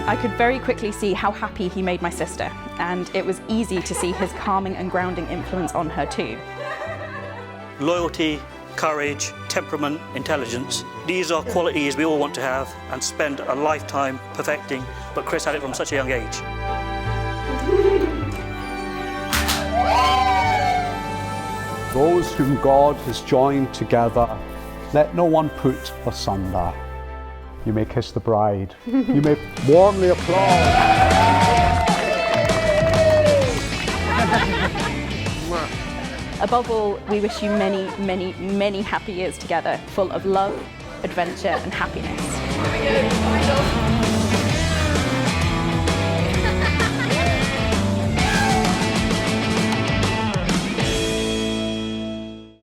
I could very quickly see how happy he made my sister, and it was easy to see his calming and grounding influence on her too. Loyalty, courage, temperament, intelligence. These are qualities we all want to have and spend a lifetime perfecting, but Chris had it from such a young age. Those whom God has joined together, let no one put asunder. You may kiss the bride. You may warmly applaud. Above all, we wish you many, many, many happy years together, full of love, adventure and happiness.